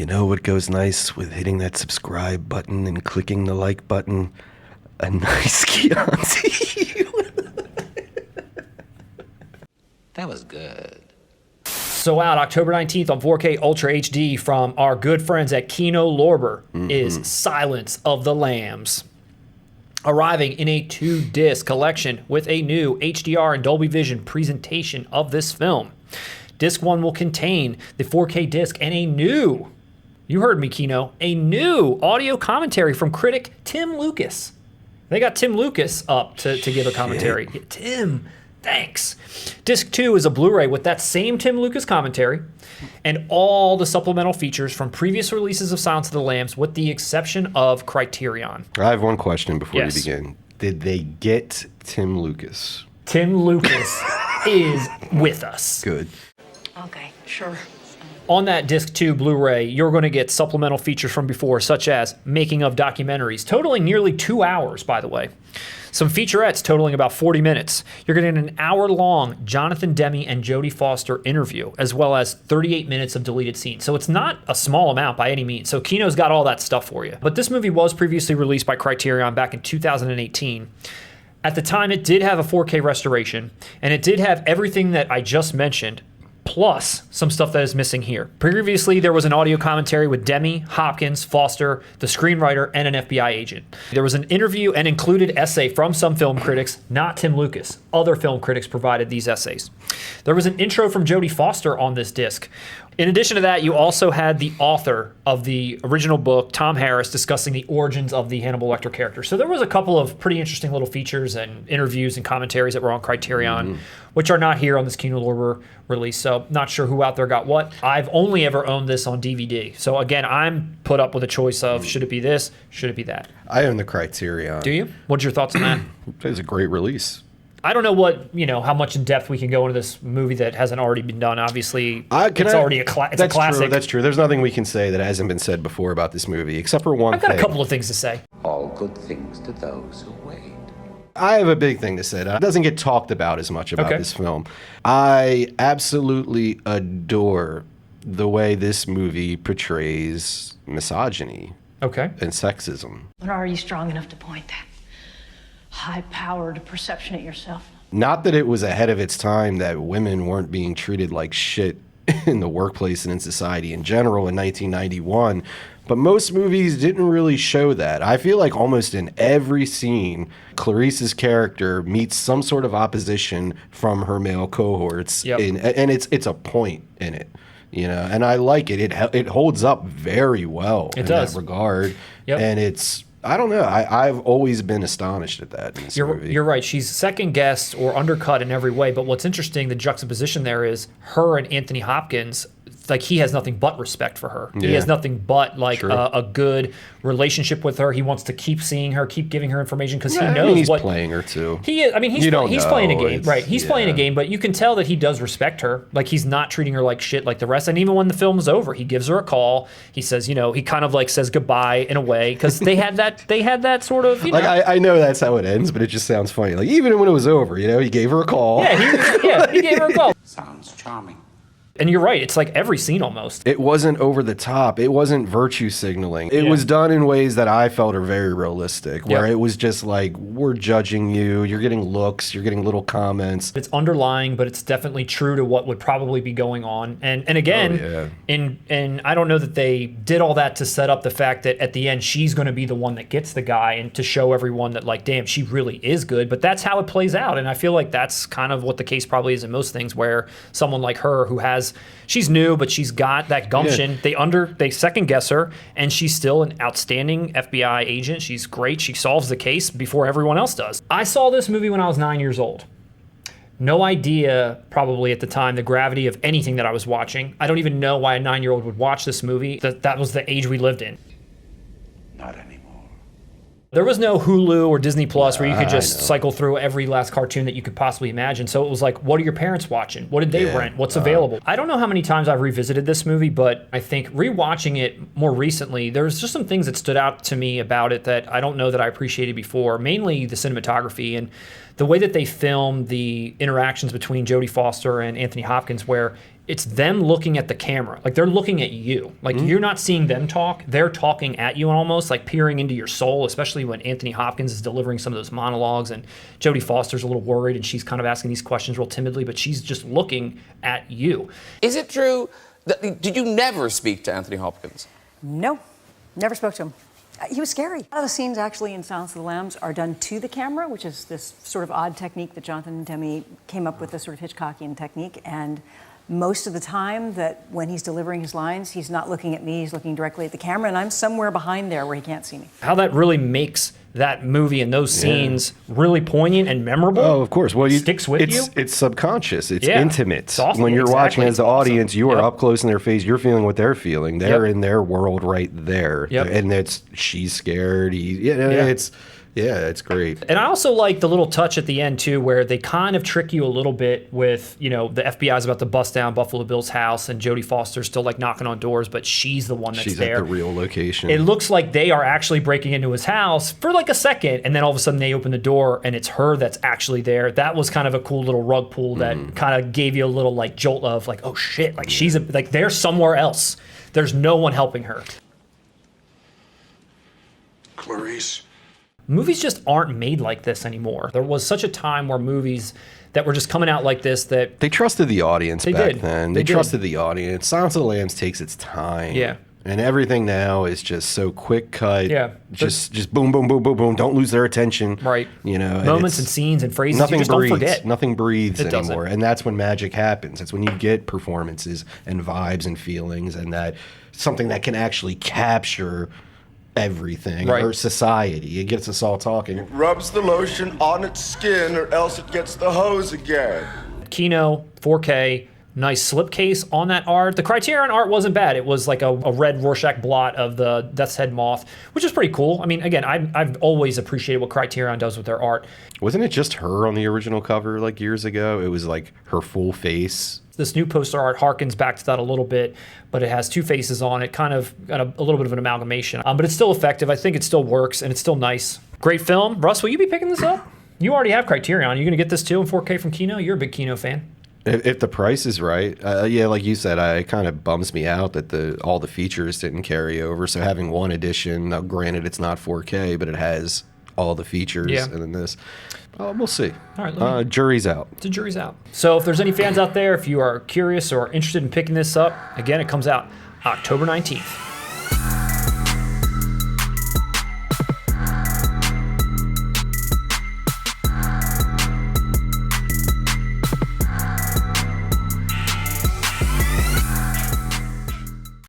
You know what goes nice with hitting that subscribe button and clicking the like button? A nice Chianti. That was good. So out October 19th on 4K Ultra HD from our good friends at Kino Lorber is Silence of the Lambs. Arriving in a 2-disc collection with a new HDR and Dolby Vision presentation of this film. Disc 1 will contain the 4K disc and a new, you heard me, Kino, a new audio commentary from critic Tim Lucas. They got Tim Lucas up to give a commentary. Yeah, Tim, thanks. Disc 2 is a Blu-ray with that same Tim Lucas commentary and all the supplemental features from previous releases of Silence of the Lambs with the exception of Criterion. I have one question before you begin. Did they get Tim Lucas? Tim Lucas is with us. Good. Okay, sure. On that Disc 2 Blu-ray, you're going to get supplemental features from before, such as making of documentaries, totaling nearly 2 hours, by the way. Some featurettes totaling about 40 minutes. You're getting an hour-long Jonathan Demme and Jodie Foster interview, as well as 38 minutes of deleted scenes. So it's not a small amount by any means. So Kino's got all that stuff for you. But this movie was previously released by Criterion back in 2018. At the time, it did have a 4K restoration, and it did have everything that I just mentioned, plus some stuff that is missing here. Previously, there was an audio commentary with Demme, Hopkins, Foster, the screenwriter, and an FBI agent. There was an interview and included essay from some film critics, not Tim Lucas. Other film critics provided these essays. There was an intro from Jodie Foster on this disc. In addition to that, you also had the author of the original book, Tom Harris, discussing the origins of the Hannibal Lecter character. So there was a couple of pretty interesting little features and interviews and commentaries that were on Criterion, which are not here on this Kino Lorber release. So not sure who out there got what. I've only ever owned this on DVD. So again, I'm put up with a choice of should it be this, should it be that. I own the Criterion. Do you? What's your thoughts on that? It was a great release. I don't know what, how much in depth we can go into this movie that hasn't already been done. Obviously, it's already a classic. True, that's true. There's nothing we can say that hasn't been said before about this movie, except for one thing. I've got a couple of things to say. All good things to those who wait. I have a big thing to say that doesn't get talked about as much about this film. I absolutely adore the way this movie portrays misogyny and sexism. But are you strong enough to point that high-powered perception at yourself? Not that it was ahead of its time that women weren't being treated like shit in the workplace and in society in general in 1991, but most movies didn't really show that. I feel like almost in every scene, Clarice's character meets some sort of opposition from her male cohorts, and it's a point in it. And I like it. It holds up very well in that regard, and it's. I don't know. I've always been astonished at that in this movie. You're right. She's second guessed or undercut in every way. But what's interesting, the juxtaposition there is her and Anthony Hopkins. Like he has nothing but respect for her. He has nothing but a good relationship with her. He wants to keep seeing her, keep giving her information because he knows he's playing her too. He is. I mean, he's playing a game, right? He's playing a game, but you can tell that he does respect her. Like he's not treating her like shit like the rest. And even when the film is over, he gives her a call. He says, he kind of like says goodbye in a way because they had that sort of. I know that's how it ends, but it just sounds funny. Like even when it was over, he gave her a call. Yeah, he gave her a call. Sounds charming. And you're right, it's like every scene almost. It wasn't over the top. It wasn't virtue signaling. It was done in ways that I felt are very realistic, where it was just like, we're judging you, you're getting looks, you're getting little comments. It's underlying, but it's definitely true to what would probably be going on. And again, and I don't know that they did all that to set up the fact that at the end, she's going to be the one that gets the guy and to show everyone that like, damn, she really is good. But that's how it plays out. And I feel like that's kind of what the case probably is in most things where someone like her who she's new, but she's got that gumption. They second guess her, and she's still an outstanding FBI agent. She's great. She solves the case before everyone else does. I saw this movie when I was 9 years old. No idea, probably at the time, the gravity of anything that I was watching. I don't even know why a 9-year-old would watch this movie. That was the age we lived in. Not anymore. There was no Hulu or Disney Plus where you could just cycle through every last cartoon that you could possibly imagine. So it was like, what are your parents watching? What did they rent? What's available? I don't know how many times I've revisited this movie, but I think rewatching it more recently, there's just some things that stood out to me about it that I don't know that I appreciated before, mainly the cinematography. And the way that they film the interactions between Jodie Foster and Anthony Hopkins, where it's them looking at the camera, like they're looking at you, like you're not seeing them talk, they're talking at you, and almost like peering into your soul, especially when Anthony Hopkins is delivering some of those monologues and Jodie Foster's a little worried and she's kind of asking these questions real timidly, but she's just looking at you. Is it true that, did you never speak to Anthony Hopkins? No, never spoke to him. He was scary. A lot of the scenes actually in Silence of the Lambs are done to the camera, which is this sort of odd technique that Jonathan Demme came up with, this sort of Hitchcockian technique. And most of the time that when he's delivering his lines, he's not looking at me, he's looking directly at the camera, and I'm somewhere behind there where he can't see me. How that really makes that movie and those scenes really poignant and memorable. Oh, of course. Well, sticks with you. It's subconscious. It's Yeah. intimate. It's awesome. When you're watching Exactly. as the It's awesome. audience, you are Yep. up close in their face. You're feeling what they're feeling. They're Yep. in their world right there. Yep. And she's scared. It's great. And I also like the little touch at the end too, where they kind of trick you a little bit with, the FBI's about to bust down Buffalo Bill's house and Jodie Foster's still like knocking on doors, but she's the one that's She's there. at the real location. It looks like they are actually breaking into his house for like a second, and then all of a sudden they open the door and it's her that's actually there. That was kind of a cool little rug pull that kind of gave you a little like jolt of like, oh shit, like like they're somewhere else. There's no one helping her. Clarice. Movies just aren't made like this anymore. There was such a time where movies that were just coming out like this that They trusted the audience They back did. then. They They did. trusted the audience. Silence of the Lambs takes its time. Yeah. And everything now is just so quick cut. Yeah. Just boom, boom, boom, boom, boom. Don't lose their attention. Right. And moments it's- and scenes and phrases Nothing you just breathes. don't forget. Nothing breathes It doesn't. anymore. And that's when magic happens. It's when you get performances and vibes and feelings and that something that can actually capture everything Right. or society. It gets us all talking. Rubs the lotion on its skin or else it gets the hose again. Kino, 4K, nice slipcase on that art. The Criterion art wasn't bad. It was like a red Rorschach blot of the Death's Head moth, which is pretty cool. I mean, again, I've always appreciated what Criterion does with their art. Wasn't it just her on the original cover like years ago? It was like her full face. This new poster art harkens back to that a little bit, but it has two faces on it, kind of got a little bit of an amalgamation. But it's still effective. I think it still works, and it's still nice. Great film. Russ, will you be picking this up? You already have Criterion. Are you going to get this too in 4K from Kino? You're a big Kino fan. If the price is right, yeah, like you said, it kind of bums me out that all the features didn't carry over. So having one edition, now granted it's not 4K, but it has all the features, Yeah. and then this, we'll see. All right, jury's out. The jury's out. So if there's any fans out there, if you are curious or interested in picking this up, again, it comes out October 19th.